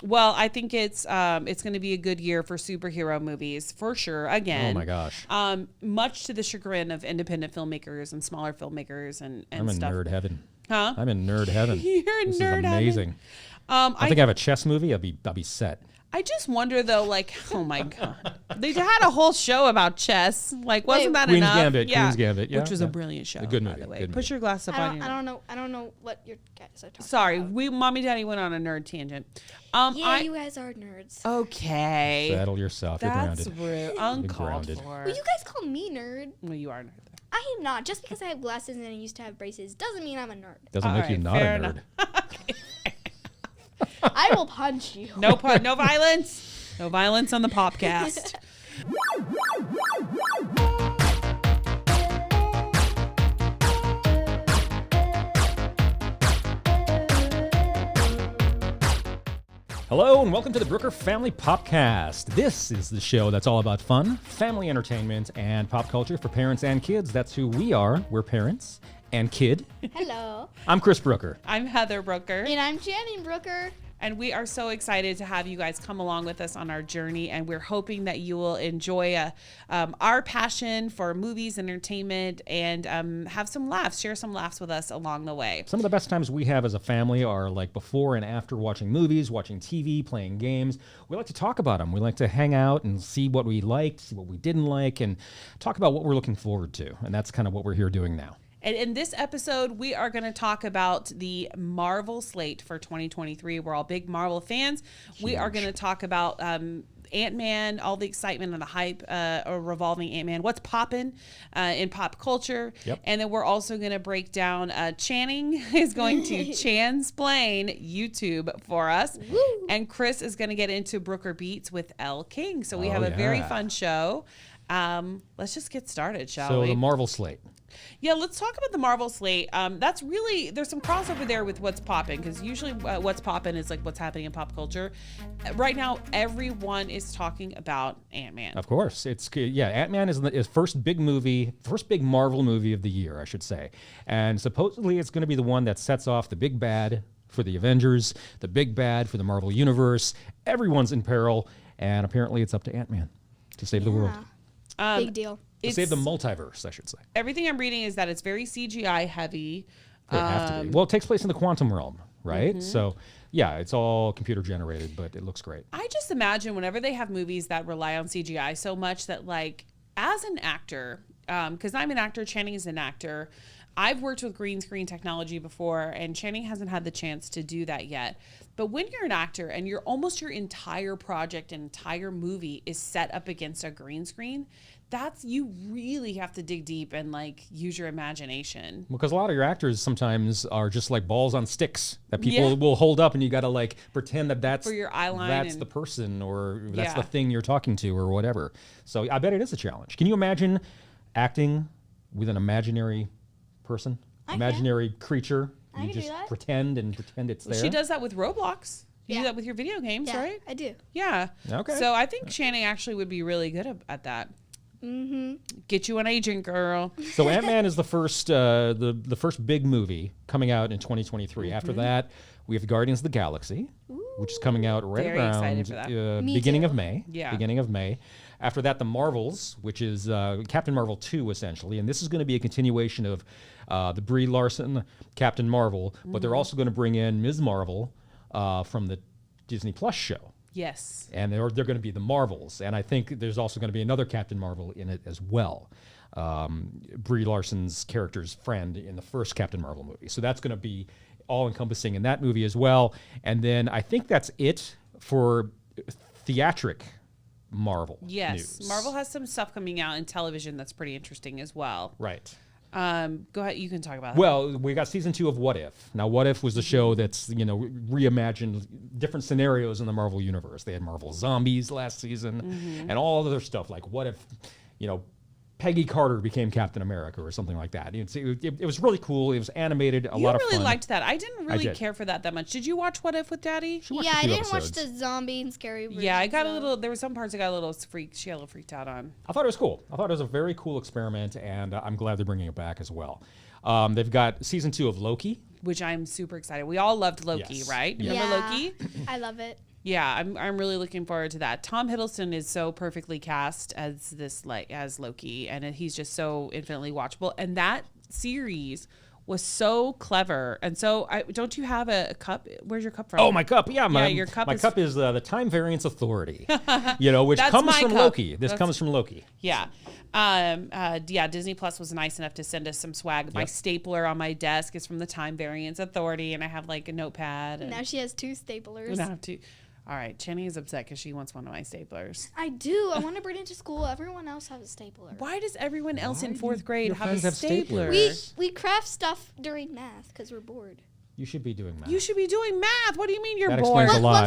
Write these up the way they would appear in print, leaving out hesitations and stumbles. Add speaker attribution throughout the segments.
Speaker 1: Well, I think it's going to be a good year for superhero movies for sure. Again,
Speaker 2: oh my gosh,
Speaker 1: much to the chagrin of independent filmmakers and smaller filmmakers and
Speaker 2: I'm in
Speaker 1: stuff.
Speaker 2: nerd heaven.
Speaker 1: Huh?
Speaker 2: I'm in nerd heaven.
Speaker 1: You're in
Speaker 2: this
Speaker 1: nerd
Speaker 2: is amazing. I think I have a chess movie. I'll be set.
Speaker 1: I just wonder though, like, oh my god, they had a whole show about chess. Like, wasn't that
Speaker 2: Queen's
Speaker 1: enough?
Speaker 2: Gambit, Queen's Gambit, yeah,
Speaker 1: which was a brilliant show.
Speaker 2: A good movie.
Speaker 1: by the way.
Speaker 2: Good
Speaker 1: Put
Speaker 2: movie.
Speaker 1: your glass up on you.
Speaker 3: I don't know what you guys are talking
Speaker 1: Sorry,
Speaker 3: about.
Speaker 1: Mommy Daddy went on a nerd tangent.
Speaker 3: You guys are nerds.
Speaker 1: Okay.
Speaker 2: Settle yourself.
Speaker 1: That's
Speaker 2: You're grounded.
Speaker 1: rude. Uncalled
Speaker 2: grounded.
Speaker 1: for.
Speaker 3: Well, you guys call me nerd.
Speaker 1: Well, you are a nerd.
Speaker 3: I am not. Just because I have glasses and I used to have braces doesn't mean I'm a nerd.
Speaker 2: Doesn't
Speaker 1: All
Speaker 2: make you
Speaker 1: right,
Speaker 2: not a
Speaker 1: fair
Speaker 2: nerd.
Speaker 3: I will punch you.
Speaker 1: No violence. No violence on the podcast.
Speaker 2: Hello and welcome to the Brooker Family Popcast. This is the show that's all about fun, family entertainment, and pop culture for parents and kids. That's who we are. We're parents and kid.
Speaker 3: Hello.
Speaker 2: I'm Chris Brooker.
Speaker 1: I'm Heather Brooker.
Speaker 3: And I'm Shannon Brooker.
Speaker 1: And we are so excited to have you guys come along with us on our journey. And we're hoping that you will enjoy our passion for movies, entertainment, and have some laughs, share some laughs with us along the way.
Speaker 2: Some of the best times we have as a family are like before and after watching movies, watching TV, playing games. We like to talk about them. We like to hang out and see what we liked, see what we didn't like, and talk about what we're looking forward to. And that's kind of what we're here doing now.
Speaker 1: And in this episode, we are going to talk about the Marvel slate for 2023. We're all big Marvel fans.
Speaker 2: Huge.
Speaker 1: We are going to talk about Ant-Man, all the excitement and the hype revolving Ant-Man. What's popping in pop culture.
Speaker 2: Yep.
Speaker 1: And then we're also going to break down Channing is going to chansplain YouTube for us.
Speaker 3: Woo.
Speaker 1: And Chris is going to get into Brooker Beats with Elle King. So we
Speaker 2: Oh,
Speaker 1: have a very
Speaker 2: yeah.
Speaker 1: fun show. Let's just get started, shall
Speaker 2: So
Speaker 1: we?
Speaker 2: the Marvel slate.
Speaker 1: Yeah, let's talk about the Marvel slate. That's really, there's some crossover there with what's popping, because usually what's popping is like what's happening in pop culture. Right now, everyone is talking about Ant-Man.
Speaker 2: Of course. Ant-Man is his first big Marvel movie of the year, I should say. And supposedly it's going to be the one that sets off the big bad for the Avengers, the big bad for the Marvel Universe. Everyone's in peril, and apparently it's up to Ant-Man to save the world.
Speaker 3: Big deal.
Speaker 2: To save the multiverse, I should say.
Speaker 1: Everything I'm reading is that it's very CGI heavy.
Speaker 2: They have to be. Well, it takes place in the quantum realm, right? Mm-hmm. So, yeah, it's all computer generated, but it looks great.
Speaker 1: I just imagine whenever they have movies that rely on CGI so much that, like, as an actor, because I'm an actor, Channing is an actor, I've worked with green screen technology before, and Channing hasn't had the chance to do that yet. But when you're an actor and your entire project, entire movie is set up against a green screen, you really have to dig deep and like use your imagination.
Speaker 2: Because a lot of your actors sometimes are just like balls on sticks that people will hold up, and you got to like pretend that's
Speaker 1: for your eye line,
Speaker 2: that's the person, or that's the thing you're talking to, or whatever. So I bet it is a challenge. Can you imagine acting with an imaginary person, imaginary creature?
Speaker 3: I can
Speaker 2: just
Speaker 3: do that.
Speaker 2: pretend it's there.
Speaker 1: She does that with Roblox. You do
Speaker 3: Yeah.
Speaker 1: that with your video games, right?
Speaker 3: I do.
Speaker 1: Yeah.
Speaker 2: Okay.
Speaker 1: So I think Channing actually would be really good at that. Mm-hmm. Get you an agent, girl.
Speaker 2: So Ant-Man is the first the first big movie coming out in 2023.
Speaker 1: Mm-hmm.
Speaker 2: After that, we have Guardians of the Galaxy, which is coming out right
Speaker 1: Very
Speaker 2: around
Speaker 1: excited for that.
Speaker 2: beginning
Speaker 3: too.
Speaker 2: of May.
Speaker 1: Yeah.
Speaker 2: Beginning of May. After that, the Marvels, which is Captain Marvel 2, essentially. And this is going to be a continuation of the Brie Larson Captain Marvel, but they're also going to bring in Ms. Marvel from the Disney Plus show.
Speaker 1: Yes.
Speaker 2: And they're going to be the Marvels. And I think there's also going to be another Captain Marvel in it as well. Brie Larson's character's friend in the first Captain Marvel movie. So that's going to be all-encompassing in that movie as well. And then I think that's it for theatric Marvel news.
Speaker 1: Marvel has some stuff coming out in television that's pretty interesting as well.
Speaker 2: Right.
Speaker 1: Go ahead. You can talk about that.
Speaker 2: Well, we got season 2 of What If. Now, What If was the show that's, reimagined different scenarios in the Marvel universe. They had Marvel Zombies last season and all other stuff like what if, Peggy Carter became Captain America or something like that. It was really cool. It was animated, a lot of fun.
Speaker 1: You really liked that. I didn't really care for that much. Did you watch What If with Daddy?
Speaker 3: Yeah, I didn't watch the zombie and scary version.
Speaker 1: Yeah, I got a little, there were some parts I got a little freaked. She got a little freaked out on.
Speaker 2: I thought it was cool. I thought it was a very cool experiment, and I'm glad they're bringing it back as well. They've got season 2 of Loki.
Speaker 1: Which I'm super excited. We all loved Loki,
Speaker 2: Yes.
Speaker 1: right?
Speaker 2: Yeah.
Speaker 1: Remember Loki?
Speaker 3: I love it.
Speaker 1: Yeah, I'm really looking forward to that. Tom Hiddleston is so perfectly cast as as Loki, and he's just so infinitely watchable. And that series was so clever. And so, don't you have a cup? Where's your cup from?
Speaker 2: Oh, my cup. Yeah,
Speaker 1: your cup
Speaker 2: my
Speaker 1: is
Speaker 2: cup is the Time Variance Authority, which comes from Loki. This comes from Loki.
Speaker 1: Yeah. Disney Plus was nice enough to send us some swag. My stapler on my desk is from the Time Variance Authority, and I have like a notepad.
Speaker 3: Now she has 2 staplers.
Speaker 1: I have 2. All right, Chenny is upset because she wants one of my staplers.
Speaker 3: I do. I want to bring it to school. Everyone else has a stapler.
Speaker 1: Why does everyone else in 4th grade have a
Speaker 2: friends have
Speaker 1: stapler?
Speaker 3: We craft stuff during math because we're bored.
Speaker 2: You should be doing math.
Speaker 1: You should be doing math. What do you mean you're
Speaker 2: That
Speaker 1: bored?
Speaker 2: explains a lot.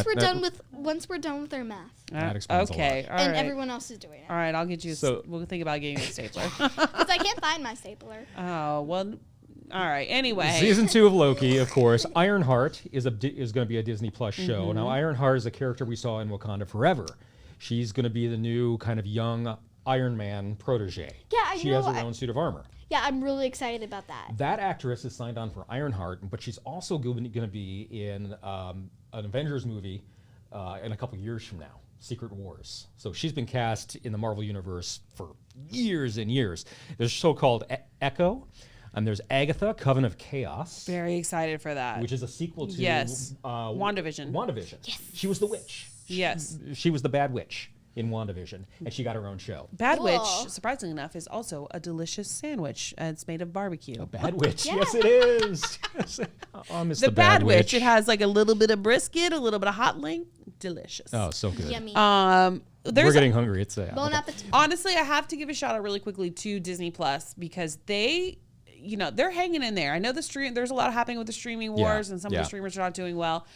Speaker 3: Once we're done with our math,
Speaker 2: That explains
Speaker 1: okay,
Speaker 2: a lot.
Speaker 1: all
Speaker 3: and
Speaker 1: right.
Speaker 3: everyone else is doing it.
Speaker 1: All right, I'll get you. We'll think about getting you a stapler.
Speaker 3: Because I can't find my stapler.
Speaker 1: Oh well. All right. Anyway,
Speaker 2: Season 2 of Loki, of course. Ironheart is going to be a Disney Plus show.
Speaker 1: Mm-hmm.
Speaker 2: Now, Ironheart is a character we saw in Wakanda Forever. She's going to be the new kind of young Iron Man protege.
Speaker 3: Yeah,
Speaker 2: She has her own suit of armor.
Speaker 3: Yeah, I'm really excited about that.
Speaker 2: That actress is signed on for Ironheart, but she's also going to be in an Avengers movie in a couple years from now, Secret Wars. So she's been cast in the Marvel Universe for years and years. There's a show called Echo, and there's Agatha, Coven of Chaos.
Speaker 1: very excited for that.
Speaker 2: Which is a sequel to
Speaker 1: WandaVision.
Speaker 2: WandaVision. Yes. She was the witch.
Speaker 1: Yes.
Speaker 2: She was the bad witch in WandaVision, and she got her own show.
Speaker 1: Bad
Speaker 3: Cool.
Speaker 1: Witch, surprisingly enough, is also a delicious sandwich. It's made of barbecue.
Speaker 2: Bad Witch. Yes, it is. Yes. Oh, I miss
Speaker 1: The Bad Witch. It has like a little bit of brisket, a little bit of hot link. Delicious.
Speaker 2: Oh, so good.
Speaker 3: Yummy.
Speaker 2: We're getting hungry. It's
Speaker 3: Bon appetit.
Speaker 1: Honestly, I have to give a shout out really quickly to Disney Plus because they're hanging in there. I know there's a lot happening with the streaming wars, and some of the streamers are not doing well.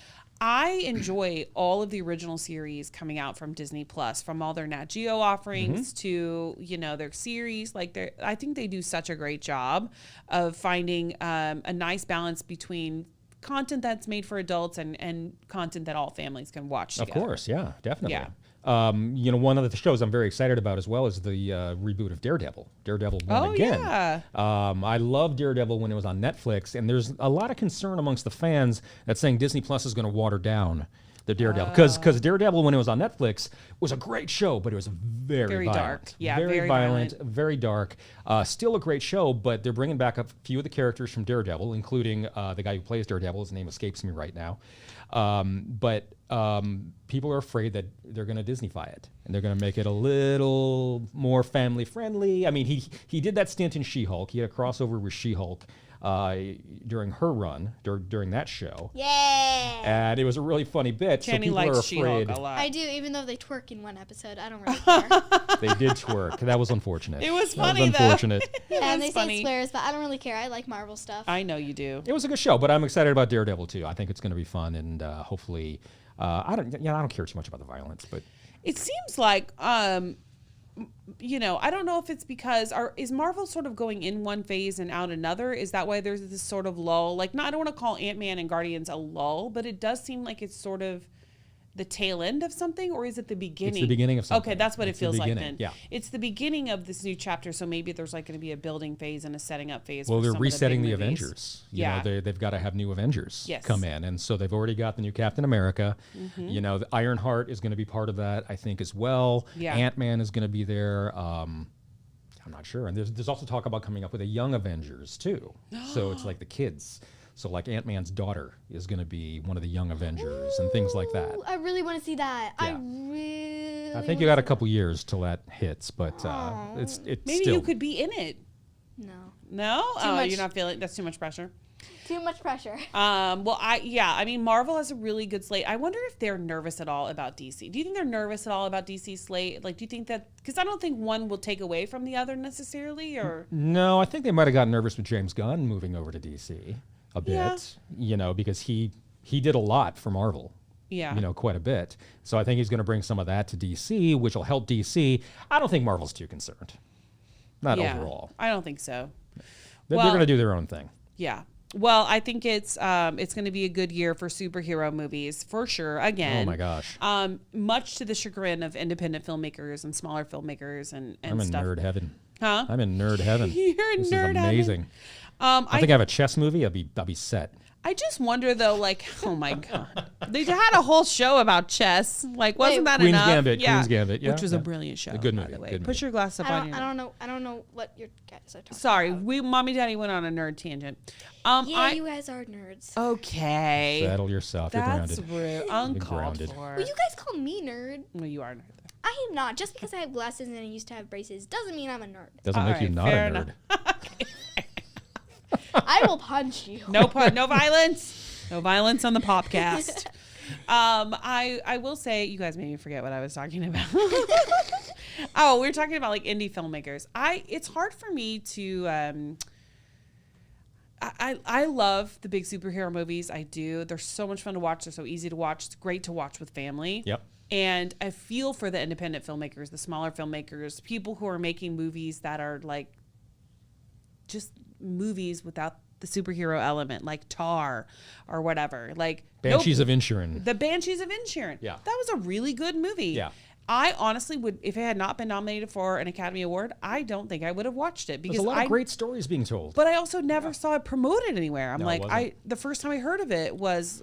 Speaker 1: I enjoy all of the original series coming out from Disney Plus, from all their Nat Geo offerings to their series. I think they do such a great job of finding a nice balance between content that's made for adults and content that all families can watch together.
Speaker 2: Of course, yeah, definitely.
Speaker 1: Yeah.
Speaker 2: One of the shows I'm very excited about as well is the reboot of Daredevil. Daredevil Born Again.
Speaker 1: Yeah.
Speaker 2: I loved Daredevil when it was on Netflix, and there's a lot of concern amongst the fans that's saying Disney Plus is going to water down the Daredevil. Because Daredevil, when it was on Netflix, was a great show, but it was very violent.
Speaker 1: dark. Yeah,
Speaker 2: very violent, very dark. Still a great show, but they're bringing back a few of the characters from Daredevil, including the guy who plays Daredevil. His name escapes me right now. But people are afraid that they're going to Disney-fy it, and they're going to make it a little more family-friendly. I mean, he did that stint in She-Hulk. He had a crossover with She-Hulk during her run, during that show.
Speaker 3: Yeah.
Speaker 2: And it was a really funny bit.
Speaker 1: Channing
Speaker 2: so people
Speaker 1: likes
Speaker 2: are
Speaker 1: She-Hulk
Speaker 2: afraid.
Speaker 1: a lot.
Speaker 3: I do, even though they twerk in one episode. I don't really care.
Speaker 2: They did twerk. That was unfortunate.
Speaker 1: It was
Speaker 2: That
Speaker 1: funny,
Speaker 2: was
Speaker 1: though.
Speaker 2: unfortunate.
Speaker 3: And they
Speaker 1: funny.
Speaker 3: say swears, but I don't really care. I like Marvel stuff.
Speaker 1: I know you do.
Speaker 2: It was a good show, but I'm excited about Daredevil too. I think it's going to be fun, and hopefully, I don't care too much about the violence, but
Speaker 1: It seems like, I don't know if it's because is Marvel sort of going in one phase and out another? Is that why there's this sort of lull? I don't want to call Ant-Man and Guardians a lull, but it does seem like it's sort of the tail end of something, or is it the beginning?
Speaker 2: It's the beginning of something.
Speaker 1: Okay, that's what
Speaker 2: It's
Speaker 1: it
Speaker 2: the
Speaker 1: feels like
Speaker 2: beginning,
Speaker 1: then.
Speaker 2: yeah.
Speaker 1: It's the beginning of this new chapter, so maybe there's going to be a building phase and a setting up phase.
Speaker 2: well,
Speaker 1: for
Speaker 2: they're
Speaker 1: some
Speaker 2: resetting
Speaker 1: of
Speaker 2: the
Speaker 1: big movies.
Speaker 2: Avengers.
Speaker 1: Yeah.
Speaker 2: They've got to have new Avengers
Speaker 1: Yes.
Speaker 2: come in, and so they've already got the new Captain America. The Ironheart is going to be part of that, I think, as well.
Speaker 1: Yeah.
Speaker 2: Ant-Man is going to be there. I'm not sure, and there's also talk about coming up with a young Avengers too. So it's like the kids. So like Ant-Man's daughter is going to be one of the young Avengers and things like that.
Speaker 3: Ooh, I really want to see that.
Speaker 2: Yeah. I think you got a couple years till that hits, but it's
Speaker 1: Maybe
Speaker 2: still.
Speaker 1: you could be in it.
Speaker 3: No.
Speaker 1: No? Oh,
Speaker 3: much.
Speaker 1: you're not feeling that's too much pressure.
Speaker 3: Too much pressure.
Speaker 1: Marvel has a really good slate. I wonder if they're nervous at all about DC. Do you think they're nervous at all about DC's slate? Do you think that, because I don't think one will take away from the other necessarily, or?
Speaker 2: No, I think they might have gotten nervous with James Gunn moving over to DC a bit, because he did a lot for Marvel.
Speaker 1: Yeah.
Speaker 2: Quite a bit. So I think he's going to bring some of that to DC, which will help DC. I don't think Marvel's too concerned. Not overall.
Speaker 1: I don't think so.
Speaker 2: They're going to do their own thing.
Speaker 1: Yeah. Well, I think it's going to be a good year for superhero movies for sure. Again,
Speaker 2: Oh my gosh.
Speaker 1: Much to the chagrin of independent filmmakers and smaller filmmakers and
Speaker 2: I'm in
Speaker 1: stuff.
Speaker 2: nerd heaven.
Speaker 1: Huh?
Speaker 2: I'm in nerd heaven.
Speaker 1: You're in
Speaker 2: This
Speaker 1: nerd
Speaker 2: is amazing.
Speaker 1: heaven.
Speaker 2: I think I have a chess movie. I'll be set.
Speaker 1: I just wonder though, like, oh my god, they had a whole show about chess. Like, wasn't that
Speaker 2: Queen's
Speaker 1: enough?
Speaker 2: Gambit,
Speaker 1: Yeah.
Speaker 2: Queen's Gambit, yeah,
Speaker 1: which was
Speaker 2: yeah.
Speaker 1: a brilliant show.
Speaker 2: A good
Speaker 1: by
Speaker 2: movie,
Speaker 1: the way.
Speaker 2: good
Speaker 1: Put
Speaker 2: movie.
Speaker 1: your glass up on your.
Speaker 3: I don't know what your guys are talking
Speaker 1: Sorry,
Speaker 3: about.
Speaker 1: mommy, daddy went on a nerd tangent.
Speaker 3: Yeah, you guys are nerds.
Speaker 1: Okay.
Speaker 2: Settle yourself. You're
Speaker 1: That's
Speaker 2: grounded.
Speaker 1: rude. Uncalled
Speaker 2: grounded.
Speaker 1: for.
Speaker 3: Well, you guys call me nerd.
Speaker 1: Well, you are a nerd.
Speaker 3: I am not. Just because I have glasses and I used to have braces doesn't mean I'm a nerd.
Speaker 2: Doesn't make you
Speaker 1: Alright,
Speaker 2: not a
Speaker 1: fair
Speaker 2: nerd.
Speaker 3: I will punch you.
Speaker 1: No violence. No violence on the podcast. I will say, you guys made me forget what I was talking about. Oh, we were talking about like indie filmmakers. It's hard for me to I love the big superhero movies. I do. They're so much fun to watch. They're so easy to watch. It's great to watch with family.
Speaker 2: Yep.
Speaker 1: And I feel for the independent filmmakers, the smaller filmmakers, people who are making movies that are like just movies without the superhero element, like Tar or whatever. Like
Speaker 2: Banshees of Inisherin.
Speaker 1: The Banshees of Inisherin.
Speaker 2: Yeah.
Speaker 1: That was a really good movie.
Speaker 2: Yeah.
Speaker 1: I honestly would, if it had not been nominated for an Academy Award, I don't think I would have watched it because
Speaker 2: There's a lot of great stories being told.
Speaker 1: But I also never saw it promoted anywhere. I'm
Speaker 2: No, it
Speaker 1: like,
Speaker 2: wasn't.
Speaker 1: the first time I heard of it was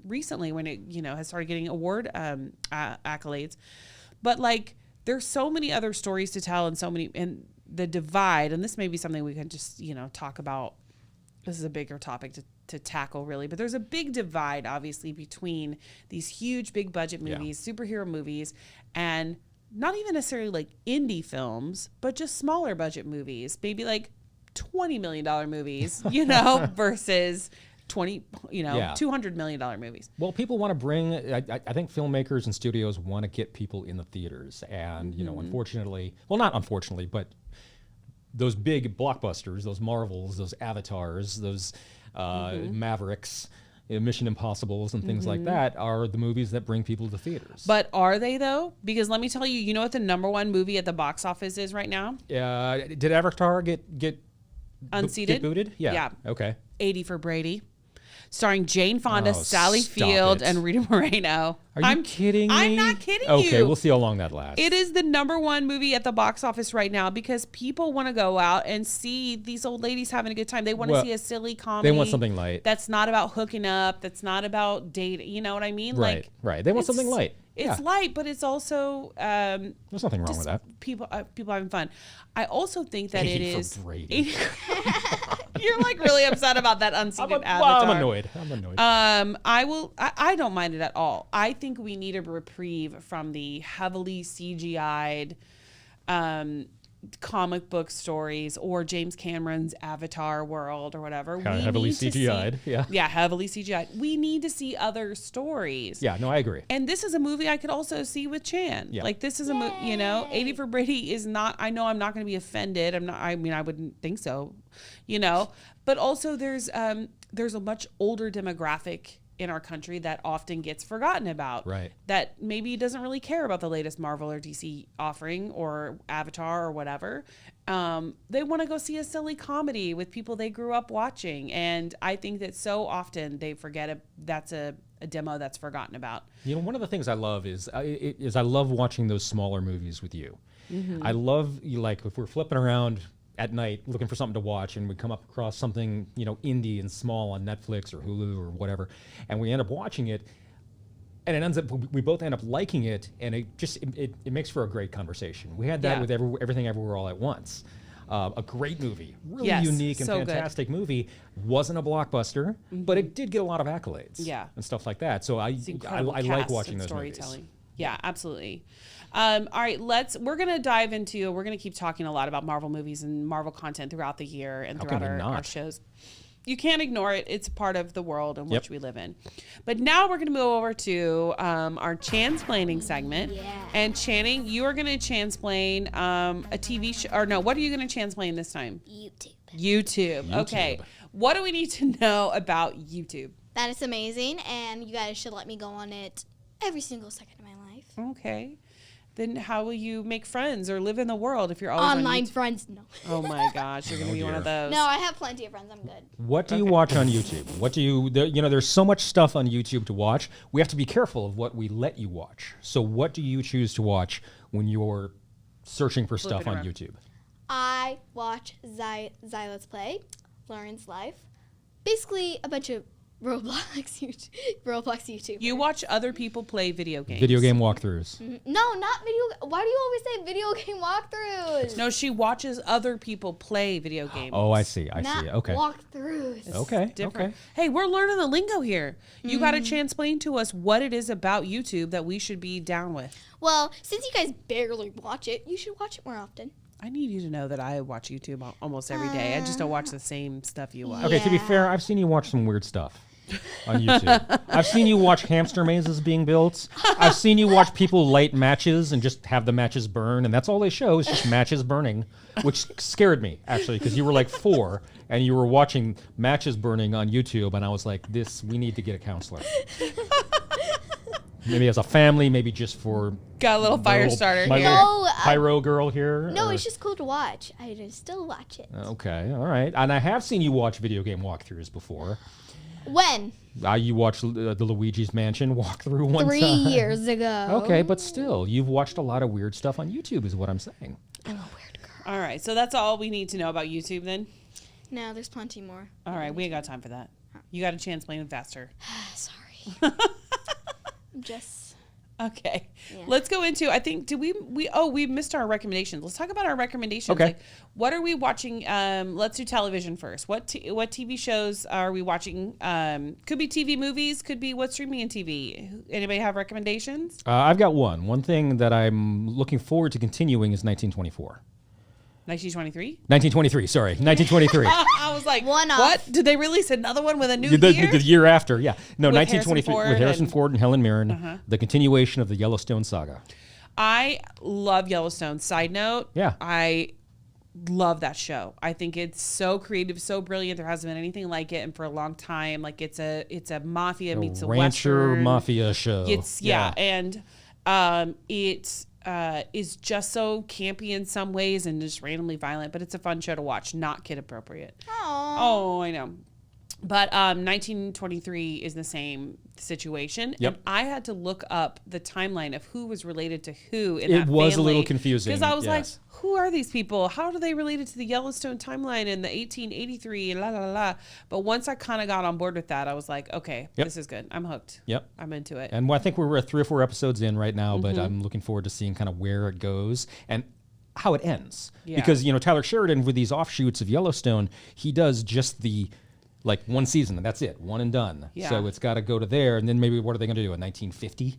Speaker 1: recently when it, has started getting award accolades. But like, there's so many other stories to tell, and the divide, and this may be something we can just, talk about. This is a bigger topic to tackle, really, but there's a big divide, obviously, between these huge, big budget movies, superhero movies, and not even necessarily like indie films, but just smaller budget movies, maybe like $20 million movies, versus $200 million movies.
Speaker 2: Well, people want to bring, I think filmmakers and studios want to get people in the theaters. And, unfortunately, well, not unfortunately, but those big blockbusters, those Marvels, those Avatars, those Mavericks, Mission Impossibles and things like that are the movies that bring people to theaters.
Speaker 1: But are they, though? Because let me tell you, you know what the number one movie at the box office is right now?
Speaker 2: Did Avatar get
Speaker 1: Unseated?
Speaker 2: Get booted? Yeah. Okay.
Speaker 1: 80 for Brady. Starring Jane Fonda,
Speaker 2: Oh,
Speaker 1: Sally
Speaker 2: stop
Speaker 1: Field,
Speaker 2: it.
Speaker 1: and Rita Moreno.
Speaker 2: Are you kidding me?
Speaker 1: I'm not kidding you.
Speaker 2: Okay, we'll see how long that lasts.
Speaker 1: It is the number one movie at the box office right now because people want to go out and see these old ladies having a good time. They want to see a silly comedy.
Speaker 2: They want something light.
Speaker 1: That's not about hooking up. That's not about dating. You know what I mean?
Speaker 2: Right, right. They want something light.
Speaker 1: It's light, but it's also
Speaker 2: there's nothing wrong with that.
Speaker 1: People having fun. I also think that it is.
Speaker 2: For Brady.
Speaker 1: You're like really upset about that unseated Avatar.
Speaker 2: Well, I'm annoyed.
Speaker 1: I don't mind it at all. I think we need a reprieve from the heavily CGI'd comic book stories or James Cameron's Avatar world or whatever.
Speaker 2: Heavily CGI'd, yeah.
Speaker 1: Yeah, heavily CGI'd. We need to see other stories.
Speaker 2: Yeah, no, I agree.
Speaker 1: And this is a movie I could also see with Chan.
Speaker 2: Yeah.
Speaker 1: Like this is a 80 for Brady is not, I know I'm not going to be offended. I wouldn't think so, but also there's a much older demographic in our country that often gets forgotten about.
Speaker 2: Right.
Speaker 1: That maybe doesn't really care about the latest Marvel or DC offering or Avatar or whatever. They want to go see a silly comedy with people they grew up watching. And I think that so often they forget that's a demo that's forgotten about.
Speaker 2: One of the things I love is I love watching those smaller movies with you. Mm-hmm. I love, like, if we're flipping around at night looking for something to watch and we come up across something, indie and small on Netflix or Hulu or whatever, and we end up watching it, and we both end up liking it, and it makes for a great conversation. We had that with Everything Everywhere All at Once. A great movie, really unique and fantastic movie. Wasn't a blockbuster, but it did get a lot of accolades and stuff like that. So I like watching those movies.
Speaker 1: Yeah, absolutely. All right, we're going to keep talking a lot about Marvel movies and Marvel content throughout the year and throughout our shows. You can't ignore it. It's a part of the world in which we live in. But now we're going to move over to our Chansplaining segment.
Speaker 3: Yeah.
Speaker 1: And Channing, you are going to Chansplain a TV show. Or no, what are you going to Chansplain this time? YouTube. Okay. What do we need to know about YouTube?
Speaker 3: That is amazing, and you guys should let me go on it every single second of my life.
Speaker 1: Okay. Then how will you make friends or live in the world if you're always
Speaker 3: online
Speaker 1: on YouTube?
Speaker 3: friends? No.
Speaker 1: Oh my gosh, you're gonna be one of those.
Speaker 3: No, I have plenty of friends. I'm good.
Speaker 2: What do you watch on YouTube? What do you? There's so much stuff on YouTube to watch. We have to be careful of what we let you watch. So, what do you choose to watch when you're searching for stuff on YouTube?
Speaker 3: I watch Let's Play, Lauren's Life, basically a bunch of Roblox YouTube.
Speaker 1: You watch other people play video games.
Speaker 2: Video game walkthroughs.
Speaker 3: No, not video. Why do you always say video game walkthroughs?
Speaker 1: No, she watches other people play video games.
Speaker 2: Oh, I see. I
Speaker 3: Not
Speaker 2: see. Okay.
Speaker 3: walkthroughs.
Speaker 2: Okay.
Speaker 1: Different.
Speaker 2: Okay.
Speaker 1: Hey, we're learning the lingo here. You got to explain to us what it is about YouTube that we should be down with.
Speaker 3: Well, since you guys barely watch it, you should watch it more often.
Speaker 1: I need you to know that I watch YouTube almost every day. I just don't watch the same stuff you watch.
Speaker 2: Okay, to be
Speaker 3: Yeah.
Speaker 2: fair, I've seen you watch some weird stuff on YouTube. I've seen you watch hamster mazes being built. I've seen you watch people light matches and just have the matches burn, and that's all they show is just matches burning, which scared me, actually, because you were like 4, and you were watching matches burning on YouTube, and I was like, we need to get a counselor. Maybe as a family, maybe just for...
Speaker 1: Got a little fire starter
Speaker 2: my
Speaker 1: here.
Speaker 2: little
Speaker 3: No,
Speaker 2: pyro girl here.
Speaker 3: No,
Speaker 2: or-
Speaker 3: it's just cool to watch. I just still watch it.
Speaker 2: Okay, all right. And I have seen you watch video game walkthroughs before.
Speaker 3: When?
Speaker 2: You watched the Luigi's Mansion walkthrough one
Speaker 3: 3
Speaker 2: time.
Speaker 3: years ago.
Speaker 2: Okay, but still, you've watched a lot of weird stuff on YouTube, is what I'm saying.
Speaker 3: I'm a weird girl.
Speaker 1: All right, so that's all we need to know about YouTube then?
Speaker 3: No, there's plenty more.
Speaker 1: All right, we ain't got time for that. You got to chance explain it faster.
Speaker 3: Sorry. I'm just...
Speaker 1: Okay.
Speaker 3: Yeah.
Speaker 1: Let's go into, I think, we missed our recommendations. Let's talk about our recommendations.
Speaker 2: Okay.
Speaker 1: Like, what are we watching? Let's do television first. What TV shows are we watching? Could be TV movies, could be what's streaming in TV. Anybody have recommendations?
Speaker 2: I've got one. One thing that I'm looking forward to continuing is 1924.
Speaker 1: 1923?
Speaker 2: 1923, sorry. 1923.
Speaker 1: I was like,
Speaker 3: One off.
Speaker 1: what? Did they release another one with a new
Speaker 2: the,
Speaker 1: year?
Speaker 2: the year after, yeah. No,
Speaker 1: With
Speaker 2: 1923
Speaker 1: Harrison
Speaker 2: with Harrison
Speaker 1: Ford
Speaker 2: Ford and Helen Mirren. The continuation of the Yellowstone saga.
Speaker 1: I love Yellowstone. Side note,
Speaker 2: Yeah.
Speaker 1: I love that show. I think it's so creative, so brilliant. There hasn't been anything like it, and for a long time, like it's a mafia meets a
Speaker 2: rancher
Speaker 1: western
Speaker 2: mafia show.
Speaker 1: It's and it is just so campy in some ways and just randomly violent, but it's a fun show to watch, not kid appropriate.
Speaker 3: Aww.
Speaker 1: Oh, I know. But 1923 is the same situation.
Speaker 2: Yep.
Speaker 1: And I had to look up the timeline of who was related to who in
Speaker 2: It
Speaker 1: that
Speaker 2: was a
Speaker 1: family,
Speaker 2: little confusing,
Speaker 1: because I was like,
Speaker 2: yes.
Speaker 1: who are these people? How do they related to the Yellowstone timeline in the 1883 and la la la? But once I kind of got on board with that, I was like, okay,
Speaker 2: Yep.
Speaker 1: this is good. I'm hooked.
Speaker 2: Yep.
Speaker 1: I'm into it.
Speaker 2: And I think we're at 3 or 4 episodes in right now, but I'm looking forward to seeing kind of where it goes and how it ends.
Speaker 1: Yeah.
Speaker 2: Because, Tyler Sheridan, with these offshoots of Yellowstone, he does just the, like, one season, and that's it, one and done.
Speaker 1: Yeah.
Speaker 2: So it's got to go to there, and then maybe what are they going to do, a 1950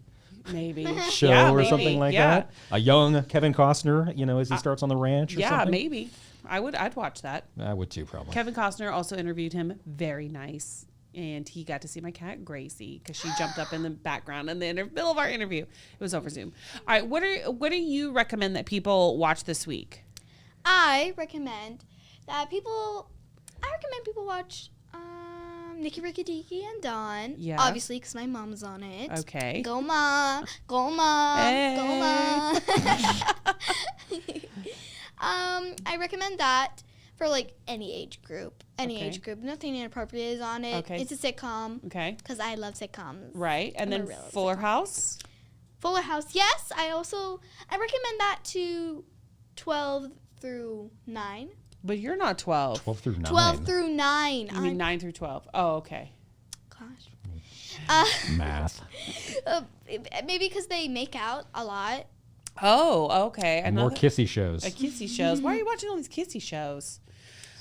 Speaker 1: Maybe.
Speaker 2: show
Speaker 1: Yeah,
Speaker 2: or
Speaker 1: maybe.
Speaker 2: something like
Speaker 1: Yeah.
Speaker 2: that? A young Kevin Costner, as he starts on the ranch or
Speaker 1: Yeah,
Speaker 2: something?
Speaker 1: maybe. I'd watch that.
Speaker 2: I would too, probably.
Speaker 1: Kevin Costner also interviewed him. Very nice. And he got to see my cat Gracie because she jumped up in the background in the middle of our interview. It was over Zoom. All right, what do you recommend that people watch this week?
Speaker 3: I recommend people watch Nicky, Dicky and Dawn.
Speaker 1: Yeah.
Speaker 3: Obviously, because my mom's on it.
Speaker 1: Okay.
Speaker 3: Go ma, go ma, go ma. I recommend that for like any age group.
Speaker 1: Okay.
Speaker 3: Nothing inappropriate is on it.
Speaker 1: Okay.
Speaker 3: It's a sitcom.
Speaker 1: Okay.
Speaker 3: Because I love sitcoms.
Speaker 1: Right. And
Speaker 3: I'm a
Speaker 1: then
Speaker 3: real
Speaker 1: Fuller House.
Speaker 3: Fuller House. Yes. I recommend that to 12 through 9.
Speaker 1: But you're not 12.
Speaker 2: 12 through 9.
Speaker 3: 12 through 9.
Speaker 1: You mean 9 through 12. Oh, okay.
Speaker 3: Gosh.
Speaker 2: Math.
Speaker 3: Maybe because they make out a lot.
Speaker 1: Oh, okay.
Speaker 2: And more kissy shows.
Speaker 1: Kissy shows. Why are you watching all these kissy shows?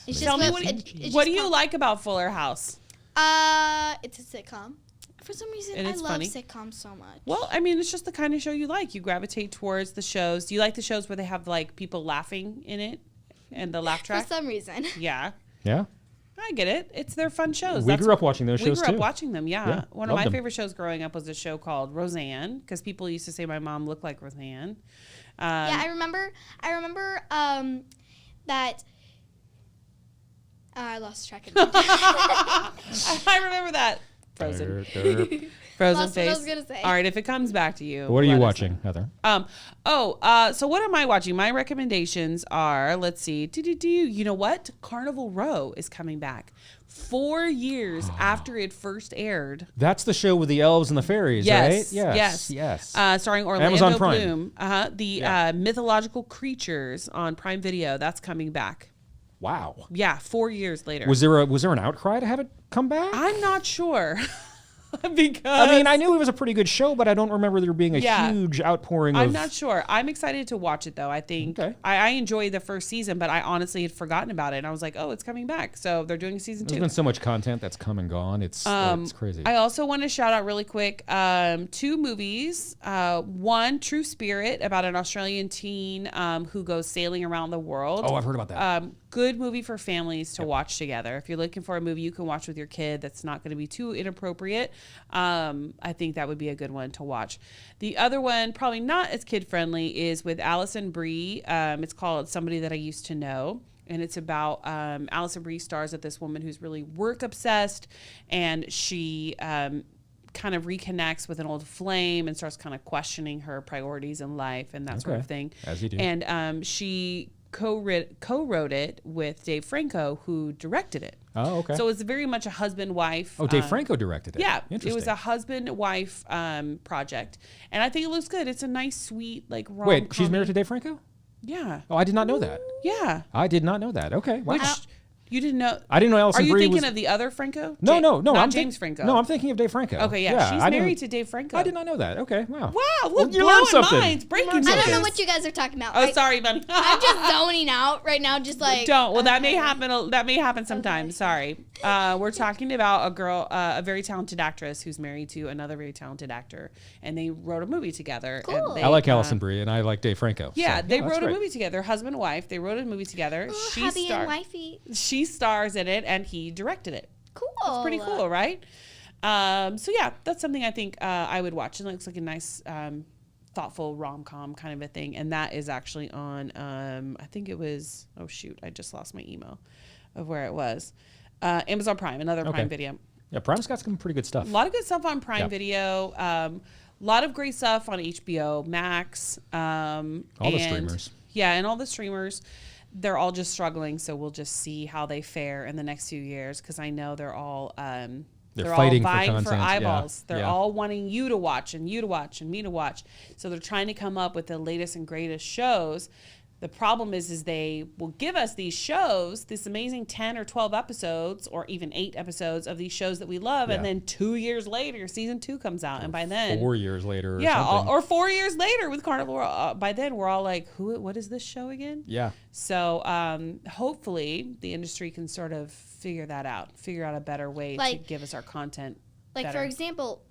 Speaker 3: It's
Speaker 1: Tell me,
Speaker 3: it's
Speaker 1: what do
Speaker 3: just
Speaker 1: you like about Fuller House?
Speaker 3: It's a sitcom. For some reason,
Speaker 1: And
Speaker 3: I
Speaker 1: it's
Speaker 3: love
Speaker 1: funny.
Speaker 3: sitcoms so much.
Speaker 1: Well, I mean, it's just the kind of show you like. You gravitate towards the shows. Do you like the shows where they have like people laughing in it and the laugh
Speaker 3: For
Speaker 1: track?
Speaker 3: some reason.
Speaker 1: Yeah.
Speaker 2: Yeah.
Speaker 1: I get it. It's their fun shows.
Speaker 2: We grew up watching those shows
Speaker 1: We grew
Speaker 2: too.
Speaker 1: up watching them, yeah.
Speaker 2: Yeah,
Speaker 1: One of
Speaker 2: loved
Speaker 1: my
Speaker 2: them.
Speaker 1: favorite shows growing up was a show called Roseanne because people used to say my mom looked like Roseanne.
Speaker 3: Yeah, I remember that. I lost track of it.
Speaker 1: I remember that. Frozen.
Speaker 2: Derp.
Speaker 1: Frozen
Speaker 3: Lost what
Speaker 1: face.
Speaker 3: I was gonna say.
Speaker 1: All right, if it comes back to you.
Speaker 2: What are you
Speaker 1: let us
Speaker 2: watching, Heather?
Speaker 1: know. So what am I watching? My recommendations are, let's see. You know what? Carnival Row is coming back 4 years after it first aired.
Speaker 2: That's the show with the elves and the fairies,
Speaker 1: Yes,
Speaker 2: right?
Speaker 1: yes. Starring Orlando
Speaker 2: Amazon Prime.
Speaker 1: Bloom. The mythological creatures on Prime Video. That's coming back.
Speaker 2: Wow.
Speaker 1: Yeah, 4 years later.
Speaker 2: Was there an outcry to have it come back?
Speaker 1: I'm not sure. Because
Speaker 2: I mean, I knew it was a pretty good show, but I don't remember there being a
Speaker 1: Yeah.
Speaker 2: huge outpouring
Speaker 1: I'm
Speaker 2: of...
Speaker 1: not sure. I'm excited to watch it though. I think
Speaker 2: Okay.
Speaker 1: I enjoyed the first season, but I honestly had forgotten about it. And I was like, oh, it's coming back. So they're doing season 2.
Speaker 2: There's been so much content that's come and gone. It's crazy.
Speaker 1: I also want to shout out really quick 2 movies. One, True Spirit, about an Australian teen who goes sailing around the world.
Speaker 2: Oh, I've heard about that.
Speaker 1: Good movie for families to watch together. If you're looking for a movie you can watch with your kid that's not going to be too inappropriate, I think that would be a good one to watch. The other one, probably not as kid friendly, is with Alison Brie. It's called Somebody That I Used to Know. And it's about Alison Brie stars at this woman who's really work obsessed, and she kind of reconnects with an old flame and starts kind of questioning her priorities in life and that sort of thing.
Speaker 2: As you do.
Speaker 1: And she co-wrote it with Dave Franco, who directed it.
Speaker 2: Oh, okay.
Speaker 1: So it's very much a husband-wife.
Speaker 2: Oh, Dave Franco directed it.
Speaker 1: Yeah,
Speaker 2: Interesting.
Speaker 1: it was a husband-wife project, and I think it looks good. It's a nice, sweet, like rom-com.
Speaker 2: Wait, she's married to Dave Franco?
Speaker 1: Yeah.
Speaker 2: Oh, I did not know that.
Speaker 1: Yeah.
Speaker 2: I did not know that. Okay. Wow.
Speaker 1: Which you didn't know?
Speaker 2: I didn't know Alison
Speaker 1: Are you
Speaker 2: Brie
Speaker 1: thinking
Speaker 2: was...
Speaker 1: of the other Franco?
Speaker 2: No.
Speaker 1: Not
Speaker 2: I'm
Speaker 1: James Franco.
Speaker 2: No, I'm thinking of Dave Franco.
Speaker 1: Okay, yeah. She's
Speaker 2: I didn't-
Speaker 1: married to Dave Franco.
Speaker 2: I did not know that. Okay, wow.
Speaker 1: Wow, look,
Speaker 2: you learned
Speaker 1: blowing
Speaker 2: something.
Speaker 1: minds, breaking
Speaker 2: You learned
Speaker 3: I don't know
Speaker 1: news.
Speaker 3: what you guys are talking about.
Speaker 1: Oh, sorry, buddy.
Speaker 3: I'm just zoning out right now, just like...
Speaker 1: Don't. Well, that may happen. That may happen sometimes. Sorry. We're talking about a girl, a very talented actress who's married to another very talented actor, and they wrote a movie together.
Speaker 3: Cool.
Speaker 1: And they,
Speaker 2: I like Alison Brie, and I like Dave Franco.
Speaker 1: Yeah,
Speaker 2: so,
Speaker 1: they
Speaker 2: that's
Speaker 1: wrote
Speaker 2: great.
Speaker 1: a movie together, husband and wife. They wrote a movie together.
Speaker 3: Ooh, hubby and wifey.
Speaker 1: She stars in it, and he directed it.
Speaker 3: Cool.
Speaker 1: It's pretty cool, right? So yeah, that's something I think I would watch. It looks like a nice, thoughtful rom-com kind of a thing, and that is actually on. I think it was. Oh shoot, I just lost my email of where it was. Amazon Prime, another Prime Video.
Speaker 2: Yeah, Prime's got some pretty good stuff.
Speaker 1: A lot of good stuff on Prime Video. A lot of great stuff on HBO Max.
Speaker 2: All the streamers.
Speaker 1: Yeah, and all the streamers. They're all just struggling, so we'll just see how they fare in the next few years, because I know they're all they're
Speaker 2: fighting
Speaker 1: all
Speaker 2: for
Speaker 1: vying
Speaker 2: content,
Speaker 1: for
Speaker 2: yeah,
Speaker 1: eyeballs. They're
Speaker 2: yeah.
Speaker 1: all wanting you to watch and you to watch and me to watch. So they're trying to come up with the latest and greatest shows. The problem is they will give us these shows, this amazing 10 or 12 episodes, or even 8 episodes of these shows that we love, and
Speaker 2: Yeah.
Speaker 1: then 2 years later, season 2 comes out, and by then
Speaker 2: 4 years later or
Speaker 1: yeah,
Speaker 2: something.
Speaker 1: or 4 years later with Carnival. By then, we're all like, what is this show again?
Speaker 2: Yeah.
Speaker 1: So hopefully the industry can sort of figure out a better way to
Speaker 3: Like-
Speaker 1: give us our content.
Speaker 3: Like,
Speaker 1: better.
Speaker 3: for example,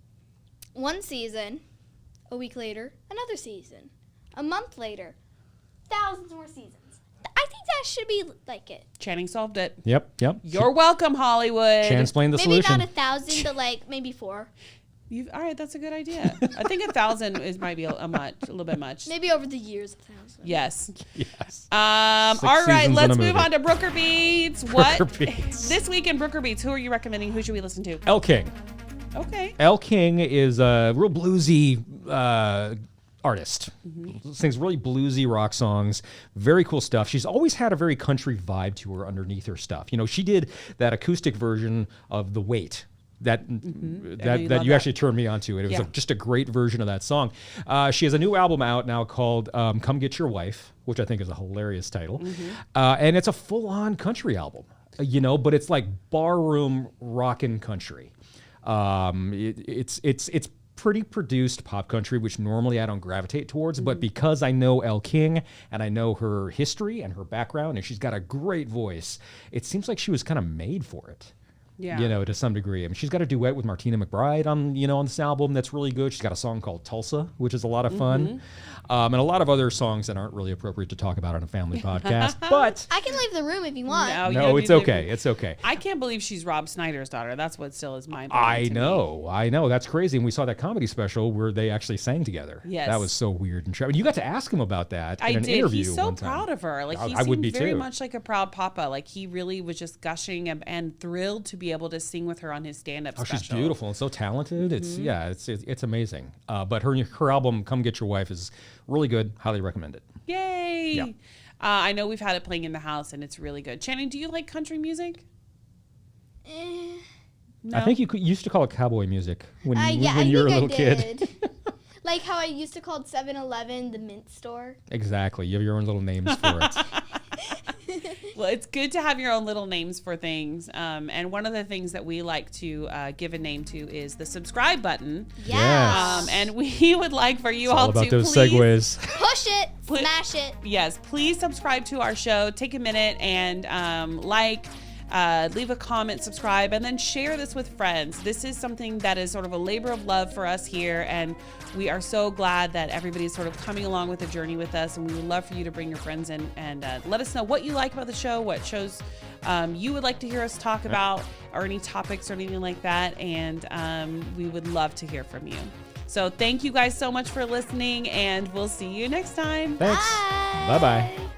Speaker 3: one season, a week later, another season. A month later, thousands more seasons. I think that should be like it.
Speaker 1: Channing solved it.
Speaker 2: Yep.
Speaker 1: You're welcome, Hollywood.
Speaker 2: Chan's-plained the
Speaker 3: Maybe
Speaker 2: solution.
Speaker 3: not 1,000, but like maybe 4.
Speaker 1: All right, that's a good idea. I think 1,000 might be a little bit much.
Speaker 3: Maybe over the years, 1,000.
Speaker 1: Yes.
Speaker 2: Yes.
Speaker 1: All
Speaker 2: 6
Speaker 1: right,
Speaker 2: seasons in
Speaker 1: let's
Speaker 2: a
Speaker 1: move
Speaker 2: movie.
Speaker 1: on to Brooker Beats. What
Speaker 2: Brooker Beats.
Speaker 1: this week in Brooker Beats? Who are you recommending? Who should we listen to?
Speaker 2: Elle King.
Speaker 1: Okay.
Speaker 2: Elle King is a real bluesy artist. Sings really bluesy rock songs. Very cool stuff. She's always had a very country vibe to her underneath her stuff. You know, she did that acoustic version of The Wait. That
Speaker 1: I know
Speaker 2: that
Speaker 1: you
Speaker 2: that
Speaker 1: love
Speaker 2: you
Speaker 1: that.
Speaker 2: actually turned me on to. It was
Speaker 1: Yeah.
Speaker 2: just a great version of that song. She has a new album out now called Come Get Your Wife, which I think is a hilarious title. And it's a full-on country album, you know, but it's like barroom rockin' country. It's pretty produced pop country, which normally I don't gravitate towards, but because I know Elle King and I know her history and her background, and she's got a great voice, it seems like she was kind of made for it.
Speaker 1: Yeah.
Speaker 2: You know, to some degree. I mean, she's got a duet with Martina McBride on this album that's really good. She's got a song called Tulsa, which is a lot of fun. And a lot of other songs that aren't really appropriate to talk about on a family podcast. But
Speaker 3: I can leave the room if you want.
Speaker 1: No, you
Speaker 2: no,
Speaker 1: don't
Speaker 2: it's
Speaker 1: need to-
Speaker 2: okay. It's okay.
Speaker 1: I can't believe she's Rob Snyder's daughter. That's what still is mind
Speaker 2: I know. That's crazy. And we saw that comedy special where they actually sang together.
Speaker 1: Yes.
Speaker 2: That was so weird. And you got to ask him about that
Speaker 1: I
Speaker 2: in an
Speaker 1: did.
Speaker 2: interview
Speaker 1: He's so
Speaker 2: one time.
Speaker 1: proud of her. Like he
Speaker 2: I would
Speaker 1: seemed
Speaker 2: be
Speaker 1: very
Speaker 2: too.
Speaker 1: much like a proud papa. Like he really was just gushing and thrilled to be able to sing with her on his stand-up
Speaker 2: Oh,
Speaker 1: special.
Speaker 2: she's beautiful and so talented. It's amazing. But her album "Come Get Your Wife" is really good. Highly recommend it.
Speaker 1: Yay!
Speaker 2: Yeah.
Speaker 1: I know we've had it playing in the house and it's really good. Channing, do you like country music? No?
Speaker 2: I think you used to call it cowboy music when
Speaker 3: Yeah,
Speaker 2: you were a
Speaker 3: I
Speaker 2: little
Speaker 3: think I
Speaker 2: kid.
Speaker 3: did. Like how I used to call 7-Eleven the mint store.
Speaker 2: Exactly. You have your own little names for it.
Speaker 1: Well, it's good to have your own little names for things. And one of the things that we like to give a name to is the subscribe button.
Speaker 3: Yes.
Speaker 1: And we would like for you
Speaker 2: It's all
Speaker 1: all
Speaker 2: about
Speaker 1: to
Speaker 2: those
Speaker 1: please
Speaker 2: segues.
Speaker 3: Push it. Smash it.
Speaker 1: Yes, please subscribe to our show. Take a minute and leave a comment, subscribe, and then share this with friends. This is something that is sort of a labor of love for us here, and we are so glad that everybody's sort of coming along with the journey with us, and we would love for you to bring your friends in and let us know what you like about the show, what shows you would like to hear us talk about, or any topics or anything like that, and we would love to hear from you. So thank you guys so much for listening, and we'll see you next time.
Speaker 2: Thanks.
Speaker 3: Bye.
Speaker 2: Bye-bye.